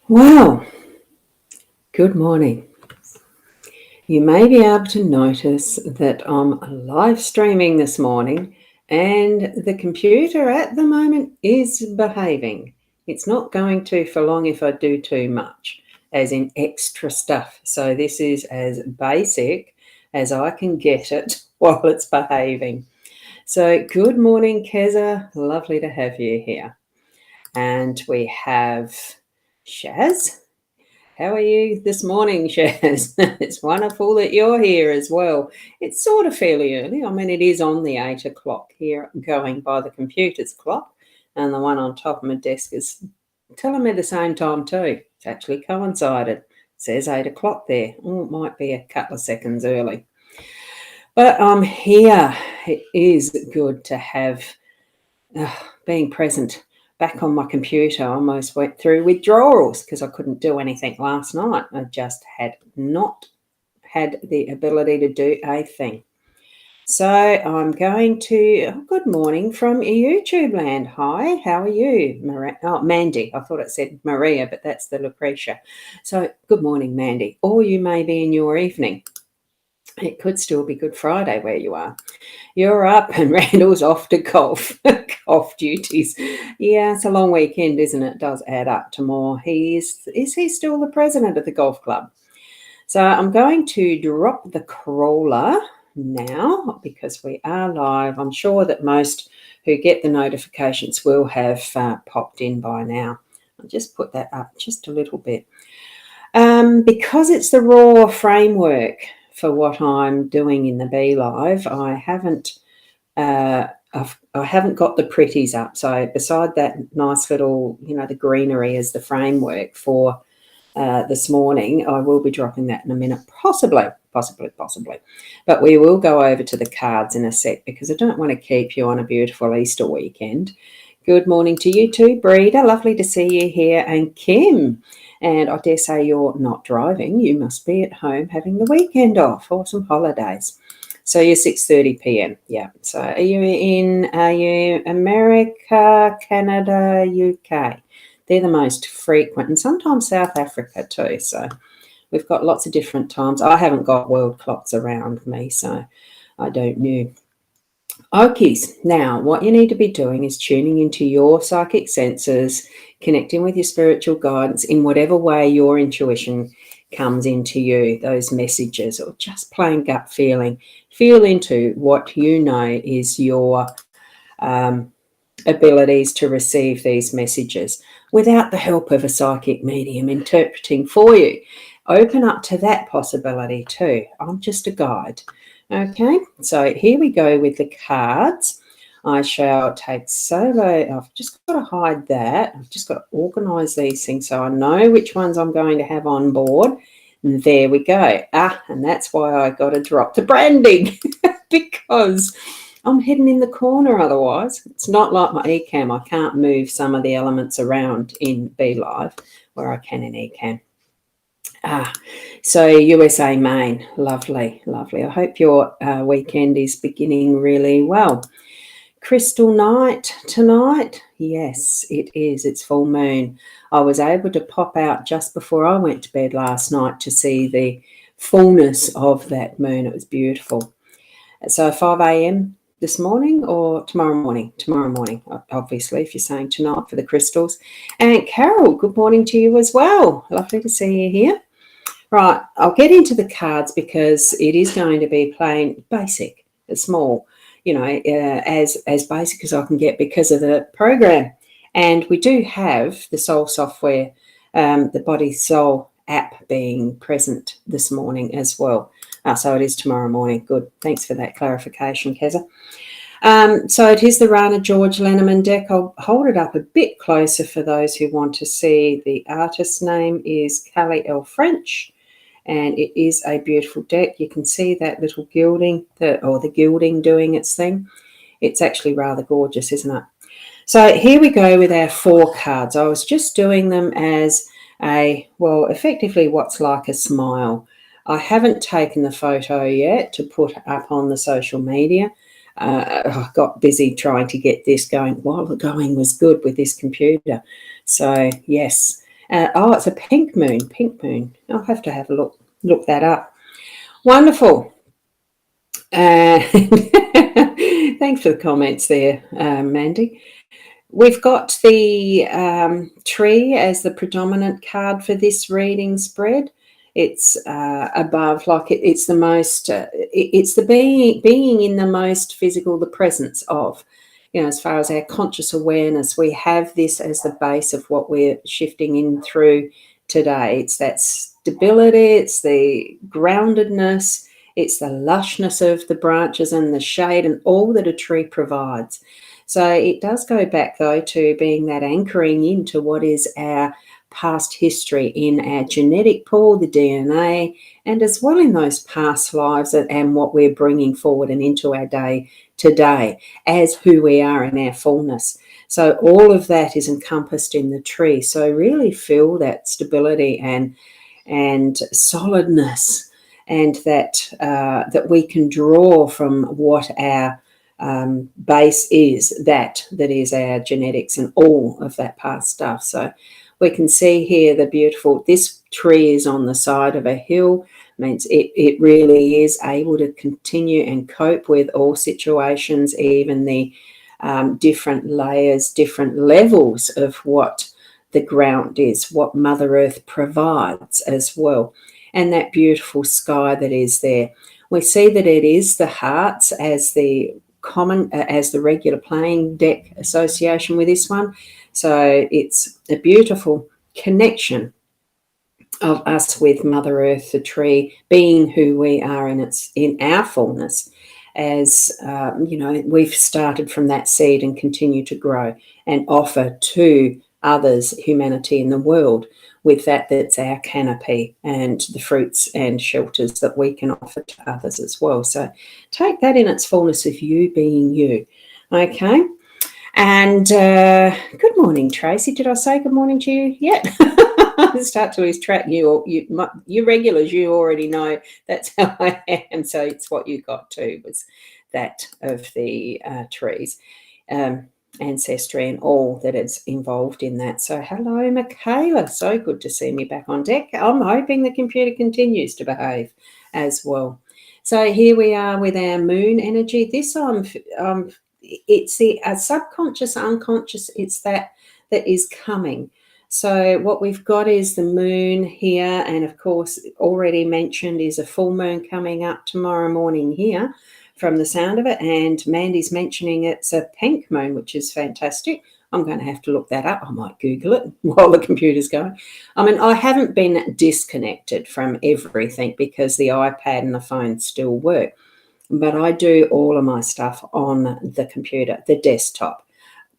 Well, good morning. You may be able to notice that I'm live streaming this morning and the computer at the moment is behaving. It's not going to for long if I do too much, as in extra stuff. So this is as basic as I can get it while it's behaving. So good morning, Keza. Lovely to have you here. And we have Shaz. How are you this morning, Shaz? It's wonderful that you're here as well. It's sort of fairly early. I mean, it is on the 8 o'clock here, going by the computer's clock, and the one on top of my desk is telling me the same time too. It's actually coincided. It says 8 o'clock there. Oh, it might be a couple of seconds early. But I'm here. It is good to have being present. Back on my computer, I almost went through withdrawals because I couldn't do anything last night. I just had not had the ability to do a thing. So I'm going to, good morning from YouTube land. Hi, how are you? Mandy. I thought it said Maria, but that's the Lucretia. So good morning, Mandy. Or you may be in your evening. It could still be Good Friday where you are. You're up and Randall's off to golf duties. Yeah, it's a long weekend, isn't it? It does add up to more. Is he still the president of the golf club? So I'm going to drop the crawler now because we are live. I'm sure that most who get the notifications will have popped in by now. I'll just put that up just a little bit. Because it's the raw framework for what I'm doing in the Be Live, I haven't got the pretties up. So beside that nice little, the greenery as the framework for this morning, I will be dropping that in a minute, possibly. But we will go over to the cards in a sec because I don't want to keep you on a beautiful Easter weekend. Good morning to you too, Breeder. Lovely to see you here. And Kim. And I dare say you're not driving. You must be at home having the weekend off or some holidays. So you're 6:30 p.m. Yeah. So are you America, Canada, UK? They're the most frequent, and sometimes South Africa too. So we've got lots of different times. I haven't got world clocks around me, so I don't know. Okies. Now, what you need to be doing is tuning into your psychic senses, connecting with your spiritual guidance in whatever way your intuition comes into you, those messages, or just plain gut feeling. Feel into what you know is your abilities to receive these messages without the help of a psychic medium interpreting for you. Open up to that possibility too. I'm just a guide. Okay, so here we go with the cards. I shall take solo. I've just got to hide that. I've just got to organise these things so I know which ones I'm going to have on board. And there we go. And that's why I got to drop the branding because I'm hidden in the corner otherwise. It's not like my eCam. I can't move some of the elements around in Be Live where I can in eCam. So USA, Maine. Lovely. I hope your weekend is beginning really well. Crystal night tonight. Yes, it is. It's full moon. I was able to pop out just before I went to bed last night to see the fullness of that moon. It was beautiful. So 5 a.m. this morning or tomorrow morning? Tomorrow morning, obviously, if you're saying tonight for the crystals. And Carol, good morning to you as well. Lovely to see you here. Right, I'll get into the cards because it is going to be plain basic, small, as basic as I can get because of the program. And we do have the Soul Software, the Body Soul app being present this morning as well. So it is tomorrow morning. Good. Thanks for that clarification, Keza. So it is the Rana George LENORMAND deck. I'll hold it up a bit closer for those who want to see. The artist's name is Callie L. French. And it is a beautiful deck. You can see that little gilding, the gilding doing its thing. It's actually rather gorgeous, isn't it? So here we go with our 4 cards. I was just doing them as effectively what's like a smile. I haven't taken the photo yet to put up on the social media. I got busy trying to get this going while the going was good with this computer. So, yes. It's a pink moon. Pink moon. I'll have to have a look that up. Wonderful. Thanks for the comments there, Mandy. We've got the tree as the predominant card for this reading spread. It's above, like it's the most, it's the being in the most physical, the presence of, as far as our conscious awareness, we have this as the base of what we're shifting in through today. It's that stability, it's the groundedness, it's the lushness of the branches and the shade and all that a tree provides. So it does go back, though, to being that anchoring into what is our past history in our genetic pool, the DNA, and as well in those past lives and what we're bringing forward and into our day today as who we are in our fullness. So all of that is encompassed in the tree. So really feel that stability and solidness, and that we can draw from what our base is, that is our genetics and all of that past stuff. So we can see here this tree is on the side of a hill, means it really is able to continue and cope with all situations, even the different layers, different levels of what the ground is, what Mother Earth provides as well, and that beautiful sky that is there. We see that it is the hearts as the regular playing deck association with this one. So it's a beautiful connection of us with Mother Earth, the tree, being who we are in our fullness. As we've started from that seed and continue to grow and offer to others, humanity in the world, with that's our canopy and the fruits and shelters that we can offer to others as well. So take that in its fullness of you being you. Okay. And good morning, Tracy. Did I say good morning to you yet? I start to lose track. You regulars, you already know that's how I am. So it's what you got too, was that of the trees. Ancestry and all that is involved in that. So hello, Michaela. So good to see me back on deck. I'm hoping the computer continues to behave as well. So here we are with our moon energy. This it's the subconscious, unconscious. It's that is coming. So what we've got is the moon here, and of course, already mentioned is a full moon coming up tomorrow morning here, from the sound of it, and Mandy's mentioning it's a pink moon, which is fantastic. I'm going to have to look that up. I might Google it while the computer's going. I mean, I haven't been disconnected from everything because the iPad and the phone still work, but I do all of my stuff on the computer, the desktop,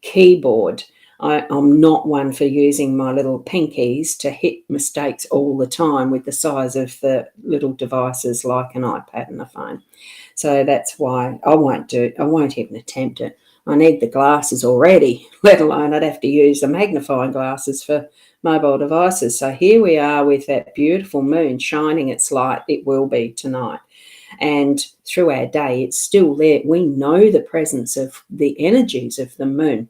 keyboard. I'm not one for using my little pinkies to hit mistakes all the time with the size of the little devices like an iPad and a phone. So that's why I won't even attempt it. I need the glasses already, let alone I'd have to use the magnifying glasses for mobile devices. So here we are with that beautiful moon shining its light. It will be tonight. And through our day, it's still there. We know the presence of the energies of the moon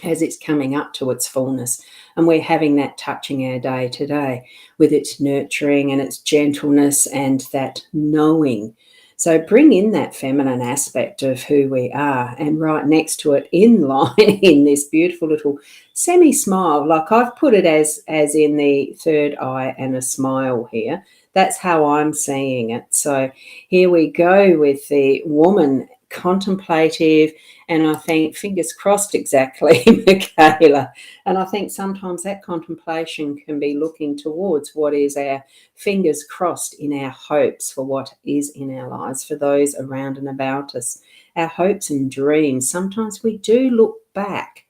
as it's coming up to its fullness. And we're having that touching our day today with its nurturing and its gentleness and that knowing. So bring in that feminine aspect of who we are, and right next to it, in line in this beautiful little semi-smile, like I've put it as in the third eye and a smile here. That's how I'm seeing it. So here we go with the woman, contemplative, and I think fingers crossed exactly, Michaela. And I think sometimes that contemplation can be looking towards what is our fingers crossed in our hopes for what is in our lives, for those around and about us, our hopes and dreams. Sometimes we do look back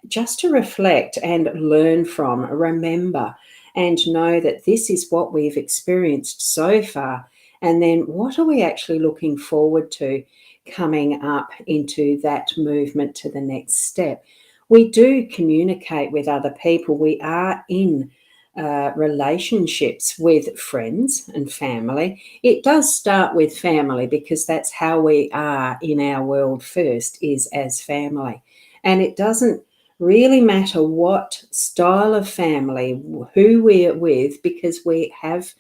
just to reflect and learn from, remember, and know that this is what we've experienced so far. And then what are we actually looking forward to coming up into that movement to the next step? We do communicate with other people. We are in relationships with friends and family. It does start with family because that's how we are in our world first, is as family. And it doesn't really matter what style of family, who we're with, because we have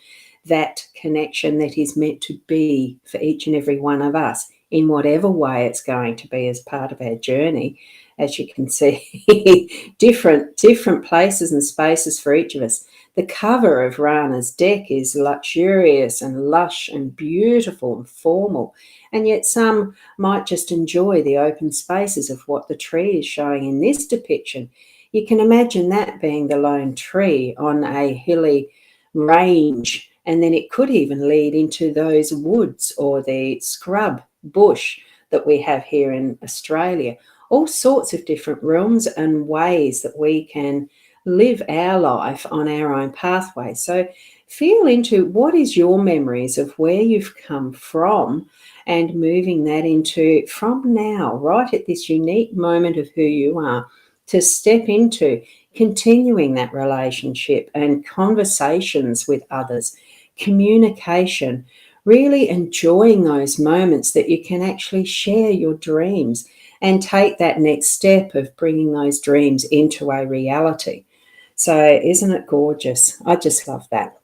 that connection that is meant to be for each and every one of us in whatever way it's going to be as part of our journey. As you can see, different places and spaces for each of us. The cover of Rana's deck is luxurious and lush and beautiful and formal, and yet some might just enjoy the open spaces of what the tree is showing in this depiction. You can imagine that being the lone tree on a hilly range, and then it could even lead into those woods or the scrub bush that we have here in Australia. All sorts of different realms and ways that we can live our life on our own pathway. So feel into what is your memories of where you've come from and moving that into from now, right at this unique moment of who you are, to step into continuing that relationship and conversations with others, communication, really enjoying those moments that you can actually share your dreams and take that next step of bringing those dreams into a reality. So isn't it gorgeous? I just love that.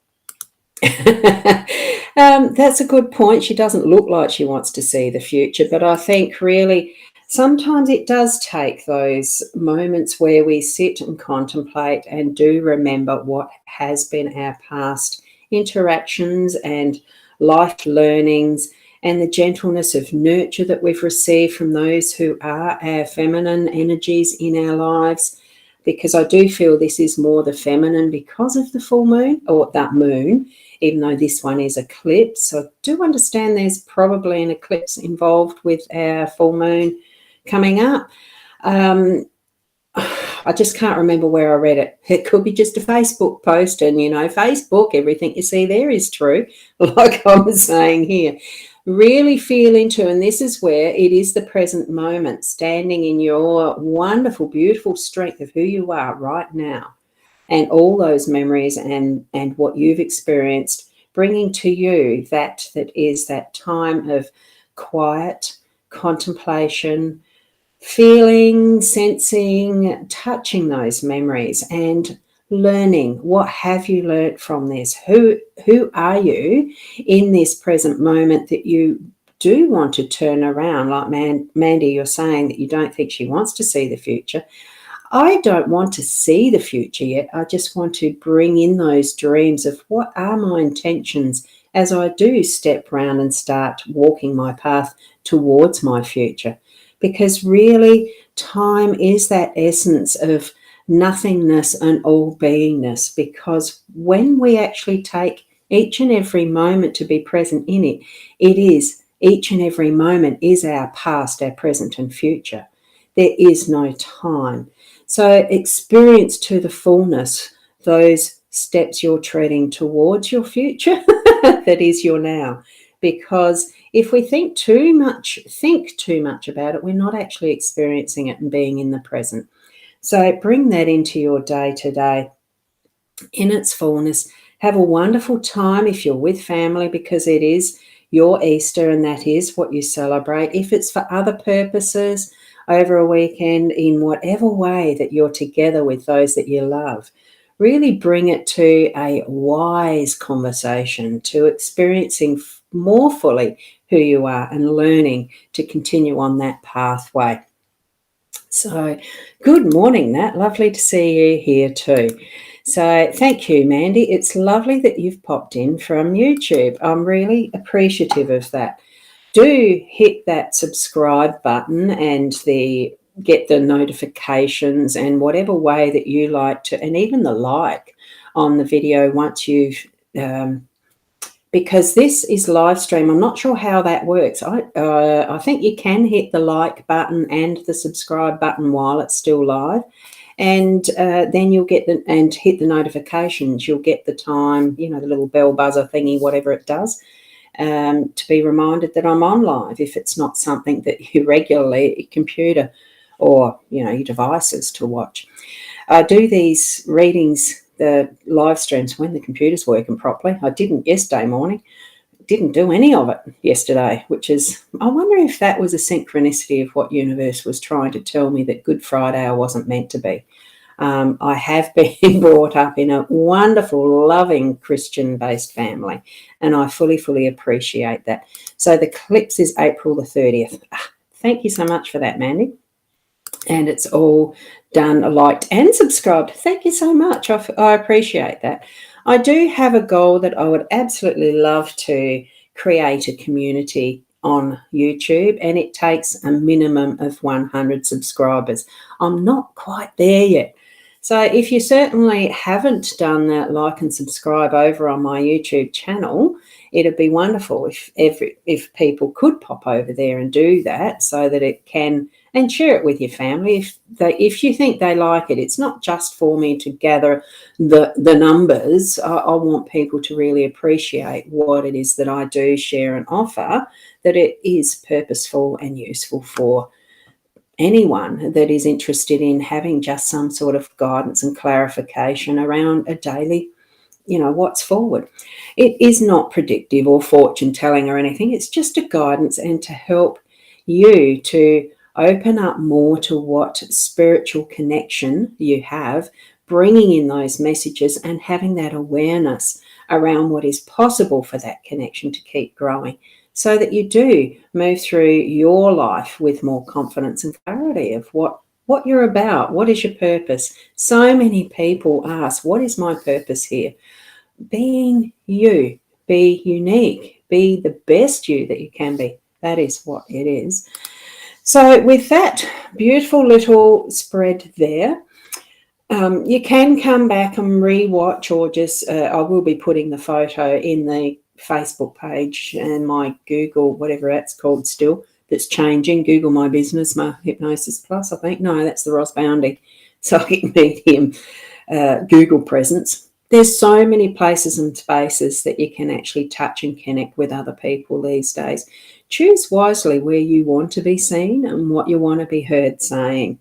That's a good point. She doesn't look like she wants to see the future, but I think really sometimes it does take those moments where we sit and contemplate and do remember what has been our past interactions and life learnings and the gentleness of nurture that we've received from those who are our feminine energies in our lives. Because I do feel this is more the feminine because of the full moon, or that moon, even though this one is eclipse. So I do understand there's probably an eclipse involved with our full moon coming up. I just can't remember where I read it. It could be just a Facebook post, and Facebook, everything you see there is true, like I was saying here. Really feel into, and this is where it is the present moment, standing in your wonderful, beautiful strength of who you are right now, and all those memories and what you've experienced, bringing to you that is that time of quiet contemplation, feeling, sensing, touching those memories and learning. What have you learnt from this? Who are you in this present moment that you do want to turn around? Like Mandy, you're saying that you don't think she wants to see the future. I don't want to see the future yet. I just want to bring in those dreams of what are my intentions as I do step round and start walking my path towards my future. Because really, time is that essence of nothingness and all beingness. Because when we actually take each and every moment to be present in it, it is each and every moment is our past, our present and future. There is no time. So experience to the fullness those steps you're treading towards your future that is your now. Because if we think too much about it, we're not actually experiencing it and being in the present. So bring that into your day today in its fullness. Have a wonderful time if you're with family, because it is your Easter and that is what you celebrate. If it's for other purposes, over a weekend, in whatever way that you're together with those that you love, really bring it to a wise conversation, to experiencing more fully who you are and learning to continue on that pathway. So good morning, Nat. Lovely to see you here too. So thank you, Mandy. It's lovely that you've popped in from YouTube. I'm really appreciative of that. Do hit that subscribe button and get the notifications and whatever way that you like to, and even the like on the video once you've because this is live stream. I'm not sure how that works. I think you can hit the like button and the subscribe button while it's still live, and then you'll get and hit the notifications. You'll get the time, the little bell buzzer thingy, whatever it does, to be reminded that I'm on live if it's not something that you regularly computer or your devices to watch. I do these readings, the live streams, when the computer's working properly. I didn't yesterday morning. didn't do any of it yesterday, which is, I wonder if that was a synchronicity of what universe was trying to tell me, that Good Friday I wasn't meant to be. I have been brought up in a wonderful, loving Christian-based family, and I fully appreciate that. So the eclipse is April the 30th. Thank you so much for that, Mandy. And it's all done, liked and subscribed. Thank you so much. I appreciate that. I do have a goal that I would absolutely love to create a community on YouTube, and it takes a minimum of 100 subscribers. I'm not quite there yet. So if you certainly haven't done that, like and subscribe over on my YouTube channel, it'd be wonderful if people could pop over there and do that, so that it can, and share it with your family if you think they like it. It's not just for me to gather the numbers. I want people to really appreciate what it is that I do share and offer, that it is purposeful and useful for anyone that is interested in having just some sort of guidance and clarification around a daily, what's forward. It is not predictive or fortune telling or anything. It's just a guidance, and to help you to open up more to what spiritual connection you have, bringing in those messages and having that awareness around what is possible for that connection to keep growing, so that you do move through your life with more confidence and clarity of what you're about. What is your purpose? So many people ask, what is my purpose here? Being you, be unique, be the best you that you can be. That is what it is. So with that beautiful little spread there, you can come back and re-watch, or just, I will be putting the photo in the Facebook page and my Google, whatever that's called still, that's changing, Google My Business, my Hypnosis Plus, I think. No, that's the Ros Boundy Psychic Medium Google presence. There's so many places and spaces that you can actually touch and connect with other people these days. Choose wisely where you want to be seen and what you want to be heard saying.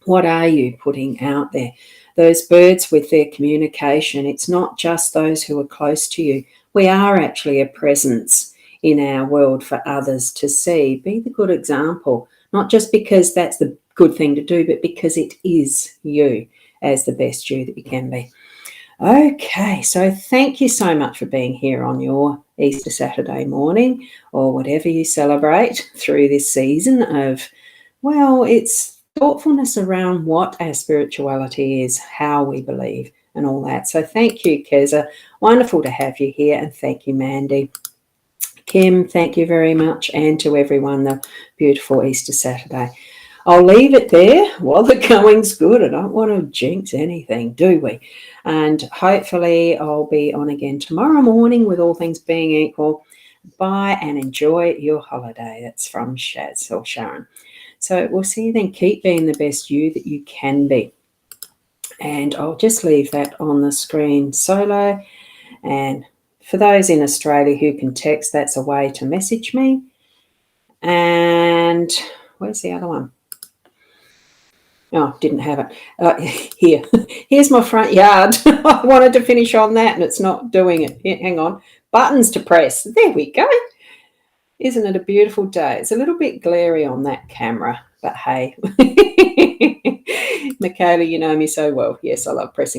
What are you putting out there? Those birds with their communication, it's not just those who are close to you. We are actually a presence in our world for others to see. Be the good example, not just because that's the good thing to do, but because it is you as the best you that you can be. Okay, so thank you so much for being here on your Easter Saturday morning, or whatever you celebrate through this season of, well, it's thoughtfulness around what our spirituality is, how we believe, and all that. So thank you, Keza. Wonderful to have you here. And thank you, Mandy. Kim, thank you very much. And to everyone, the beautiful Easter Saturday. I'll leave it there while the going's good. I don't want to jinx anything, do we? And hopefully I'll be on again tomorrow morning, with all things being equal. Bye, and enjoy your holiday. That's from Shaz or Sharon. So we'll see you then. Keep being the best you that you can be. And I'll just leave that on the screen solo. And for those in Australia who can text, that's a way to message me. And where's the other one? Oh, didn't have it. Here. Here's my front yard. I wanted to finish on that, and it's not doing it. Hang on. Buttons to press. There we go. Isn't it a beautiful day? It's a little bit glary on that camera, but hey. Michaela, you know me so well. Yes, I love pressing